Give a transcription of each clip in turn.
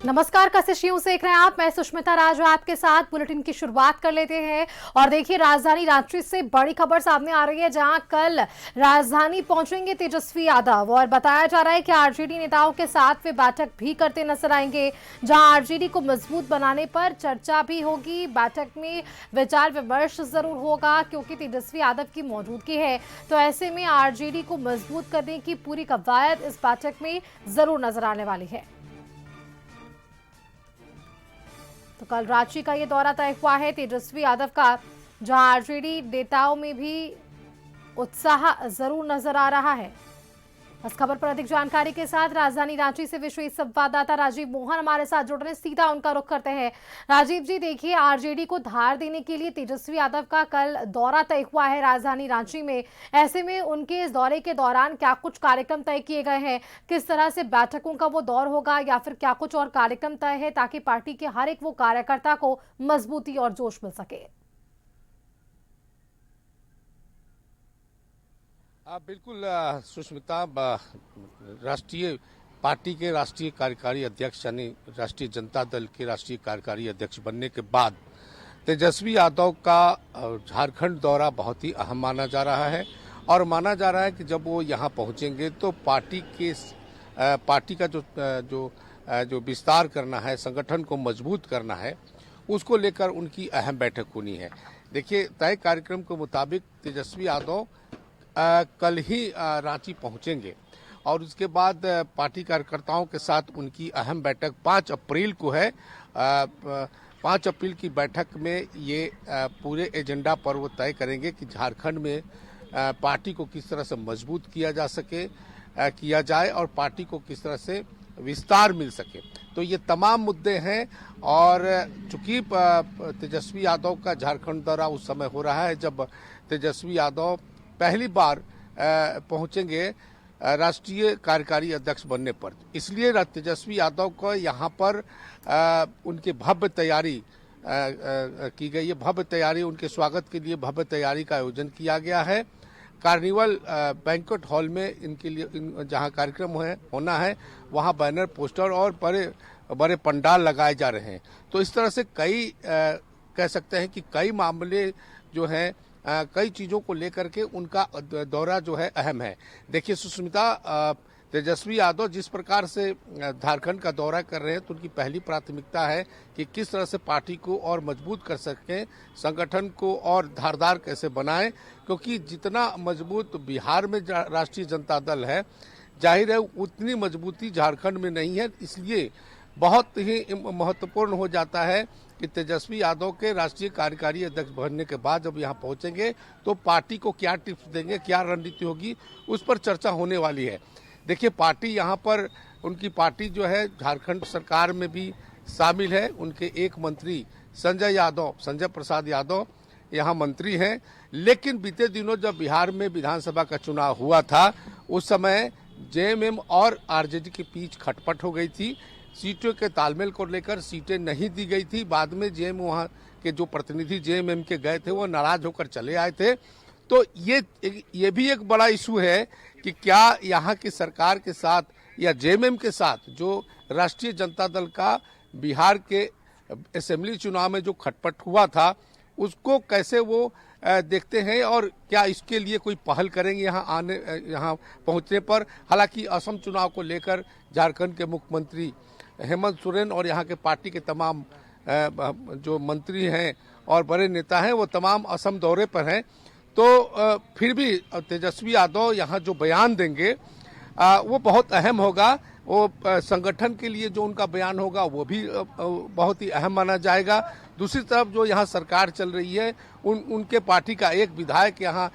नमस्कार, कशिश न्यूज देख रहे हैं आप। मैं सुष्मिता राज आपके साथ बुलेटिन की शुरुआत कर लेते हैं। और देखिए, राजधानी रांची से बड़ी खबर सामने आ रही है, जहां कल राजधानी पहुंचेंगे तेजस्वी यादव और बताया जा रहा है कि आरजेडी नेताओं के साथ वे बैठक भी करते नजर आएंगे, जहां आरजेडी को मजबूत बनाने पर चर्चा भी होगी। बैठक में विचार विमर्श जरूर होगा, क्योंकि तेजस्वी यादव की मौजूदगी है, तो ऐसे में आरजेडी को मजबूत करने की पूरी कवायद इस बैठक में जरूर नजर आने वाली है। तो कल रांची का ये दौरा तय हुआ है तेजस्वी यादव का, जहां आरजेडी नेताओं में भी उत्साह जरूर नजर आ रहा है। इस खबर पर अधिक जानकारी के साथ राजधानी रांची से विशेष संवाददाता राजीव मोहन हमारे साथ जुड़ रहे हैं। सीधा उनका रुख करते हैं। राजीव जी, देखिए, आरजेडी को धार देने के लिए तेजस्वी यादव का कल दौरा तय हुआ है राजधानी रांची में। ऐसे में उनके इस दौरे के दौरान क्या कुछ कार्यक्रम तय किए गए हैं, किस तरह से बैठकों का वो दौर होगा, या फिर क्या कुछ और कार्यक्रम तय है ताकि पार्टी के हर एक वो कार्यकर्ता को मजबूती और जोश मिल सके? बिल्कुल सुष्मिता, राष्ट्रीय पार्टी के राष्ट्रीय कार्यकारी अध्यक्ष यानी राष्ट्रीय जनता दल के राष्ट्रीय कार्यकारी अध्यक्ष बनने के बाद तेजस्वी यादव का झारखंड दौरा बहुत ही अहम माना जा रहा है। और माना जा रहा है कि जब वो यहाँ पहुँचेंगे तो पार्टी का जो विस्तार करना है, संगठन को मजबूत करना है, उसको लेकर उनकी अहम बैठक होनी है। देखिए, तय कार्यक्रम के मुताबिक तेजस्वी यादव कल ही रांची पहुंचेंगे और उसके बाद पार्टी कार्यकर्ताओं के साथ उनकी अहम बैठक 5 अप्रैल को है। 5 अप्रैल की बैठक में ये पूरे एजेंडा पर वो तय करेंगे कि झारखंड में पार्टी को किस तरह से मजबूत किया जाए और पार्टी को किस तरह से विस्तार मिल सके। तो ये तमाम मुद्दे हैं। और चूंकि तेजस्वी यादव का झारखंड दौरा उस समय हो रहा है जब तेजस्वी यादव पहली बार पहुंचेंगे राष्ट्रीय कार्यकारी अध्यक्ष बनने पर, इसलिए तेजस्वी यादव को यहाँ पर उनके भव्य तैयारी की गई है। भव्य तैयारी, उनके स्वागत के लिए भव्य तैयारी का आयोजन किया गया है। कार्निवल बैंक्वेट हॉल में इनके लिए जहाँ कार्यक्रम होना है, वहाँ बैनर, पोस्टर और बड़े पंडाल लगाए जा रहे हैं। तो इस तरह से कह सकते हैं कि कई मामले जो हैं, कई चीज़ों को लेकर के उनका दौरा जो है अहम है। देखिए सुष्मिता, तेजस्वी यादव जिस प्रकार से झारखंड का दौरा कर रहे हैं, तो उनकी पहली प्राथमिकता है कि किस तरह से पार्टी को और मजबूत कर सकें, संगठन को और धारदार कैसे बनाएं, क्योंकि जितना मजबूत बिहार में राष्ट्रीय जनता दल है, जाहिर है उतनी मजबूती झारखंड में नहीं है। इसलिए बहुत ही महत्वपूर्ण हो जाता है कि तेजस्वी यादव के राष्ट्रीय कार्यकारी अध्यक्ष बनने के बाद जब यहाँ पहुंचेंगे तो पार्टी को क्या टिप्स देंगे, क्या रणनीति होगी, उस पर चर्चा होने वाली है। देखिए, पार्टी यहाँ पर, उनकी पार्टी जो है झारखंड सरकार में भी शामिल है। उनके एक मंत्री संजय प्रसाद यादव यहाँ मंत्री हैं। लेकिन बीते दिनों जब बिहार में विधानसभा का चुनाव हुआ था, उस समय जेएमएम और आरजेडी के बीच खटपट हो गई थी। सीटों के तालमेल को लेकर सीटें नहीं दी गई थी। बाद में वहाँ के जो प्रतिनिधि जेएमएम के गए थे, वो नाराज होकर चले आए थे। तो ये भी एक बड़ा इशू है कि क्या यहाँ की सरकार के साथ या जेएमएम के साथ जो राष्ट्रीय जनता दल का बिहार के असेंबली चुनाव में जो खटपट हुआ था, उसको कैसे वो देखते हैं और क्या इसके लिए कोई पहल करेंगे यहाँ पहुँचने पर। हालांकि असम चुनाव को लेकर झारखंड के मुख्यमंत्री हेमंत सोरेन और यहाँ के पार्टी के तमाम जो मंत्री हैं और बड़े नेता हैं, वो तमाम असम दौरे पर हैं। तो फिर भी तेजस्वी यादव यहाँ जो बयान देंगे वो बहुत अहम होगा। वो संगठन के लिए जो उनका बयान होगा वो भी बहुत ही अहम माना जाएगा। दूसरी तरफ जो यहाँ सरकार चल रही है, उनके पार्टी का एक विधायक यहाँ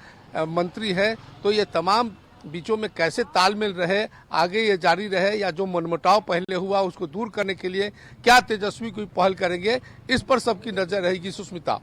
मंत्री है। तो ये तमाम बीचों में कैसे तालमेल रहे, आगे ये जारी रहे, या जो मनमुटाव पहले हुआ उसको दूर करने के लिए क्या तेजस्वी कोई पहल करेंगे, इस पर सबकी नजर रहेगी सुष्मिता।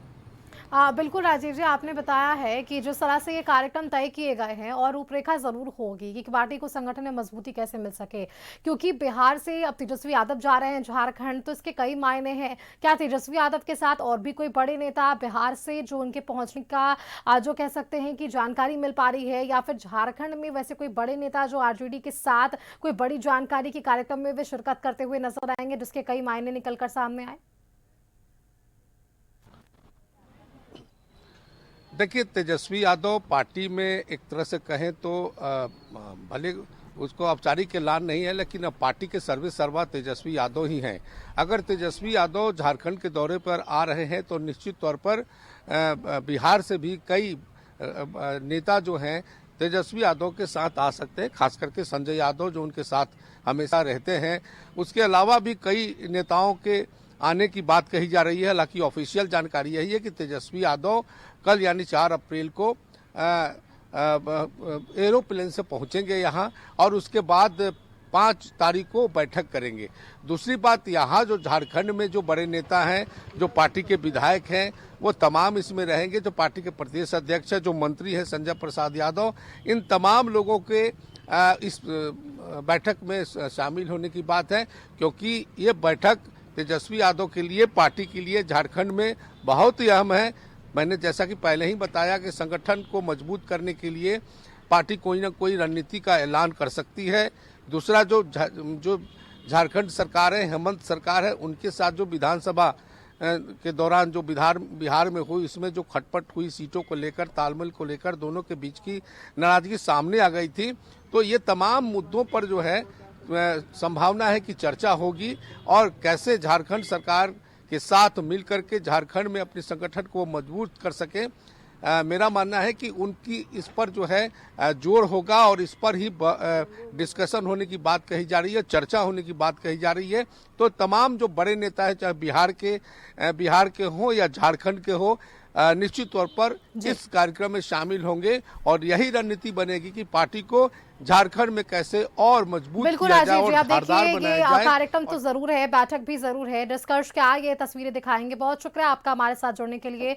बिल्कुल राजीव जी, आपने बताया है कि जिस तरह से ये कार्यक्रम तय किए गए हैं और रूपरेखा जरूर होगी कि पार्टी को संगठन में मजबूती कैसे मिल सके, क्योंकि बिहार से अब तेजस्वी यादव जा रहे हैं झारखंड, तो इसके कई मायने हैं। क्या तेजस्वी यादव के साथ और भी कोई बड़े नेता बिहार से जो उनके पहुंचने का जो कह सकते हैं कि जानकारी मिल पा रही है, या फिर झारखंड में वैसे कोई बड़े नेता जो आरजेडी के साथ कोई बड़ी जानकारी के कार्यक्रम में वे शिरकत करते हुए नजर आएंगे, जिसके कई मायने निकलकर सामने आए? देखिए, तेजस्वी यादव पार्टी में एक तरह से कहें तो भले उसको औपचारिक ऐलान नहीं है, लेकिन अब पार्टी के सर्वे सर्वा तेजस्वी यादव ही हैं। अगर तेजस्वी यादव झारखंड के दौरे पर आ रहे हैं तो निश्चित तौर पर बिहार से भी कई नेता जो हैं तेजस्वी यादव के साथ आ सकते हैं, खास करके संजय यादव जो उनके साथ हमेशा रहते हैं। उसके अलावा भी कई नेताओं के आने की बात कही जा रही है। हालांकि ऑफिशियल जानकारी यही है कि तेजस्वी यादव कल यानी 4 अप्रैल को एरोप्लेन से पहुंचेंगे यहाँ, और उसके बाद 5 तारीख को बैठक करेंगे। दूसरी बात, यहाँ जो झारखंड में जो बड़े नेता हैं, जो पार्टी के विधायक हैं, वो तमाम इसमें रहेंगे। जो पार्टी के प्रदेश अध्यक्ष है, जो मंत्री है संजय प्रसाद यादव, इन तमाम लोगों के इस बैठक में शामिल होने की बात है, क्योंकि ये बैठक तेजस्वी यादव के लिए, पार्टी के लिए झारखंड में बहुत ही अहम है। मैंने जैसा कि पहले ही बताया कि संगठन को मजबूत करने के लिए पार्टी कोई ना कोई रणनीति का ऐलान कर सकती है। दूसरा, जो झारखंड सरकार है, हेमंत सरकार है, उनके साथ जो विधानसभा के दौरान जो बिहार में हुई, इसमें जो खटपट हुई सीटों को लेकर, तालमेल को लेकर, दोनों के बीच की नाराजगी सामने आ गई थी। तो ये तमाम मुद्दों पर जो है संभावना है कि चर्चा होगी, और कैसे झारखंड सरकार के साथ मिलकर के झारखंड में अपने संगठन को मजबूत कर सके। मेरा मानना है कि उनकी इस पर जो है जोर होगा, और इस पर ही डिस्कशन होने की बात कही जा रही है, चर्चा होने की बात कही जा रही है। तो तमाम जो बड़े नेता हैं, चाहे बिहार के हों या झारखंड के हो, निश्चित तौर पर इस कार्यक्रम में शामिल होंगे, और यही रणनीति बनेगी कि पार्टी को झारखंड में कैसे और मजबूत किया जाए और धारदार बनाया जाए। कार्यक्रम तो जरूर है, बैठक भी जरूर है, डिस्कस क्या ये तस्वीरें दिखाएंगे। बहुत शुक्रिया आपका हमारे साथ जुड़ने के लिए।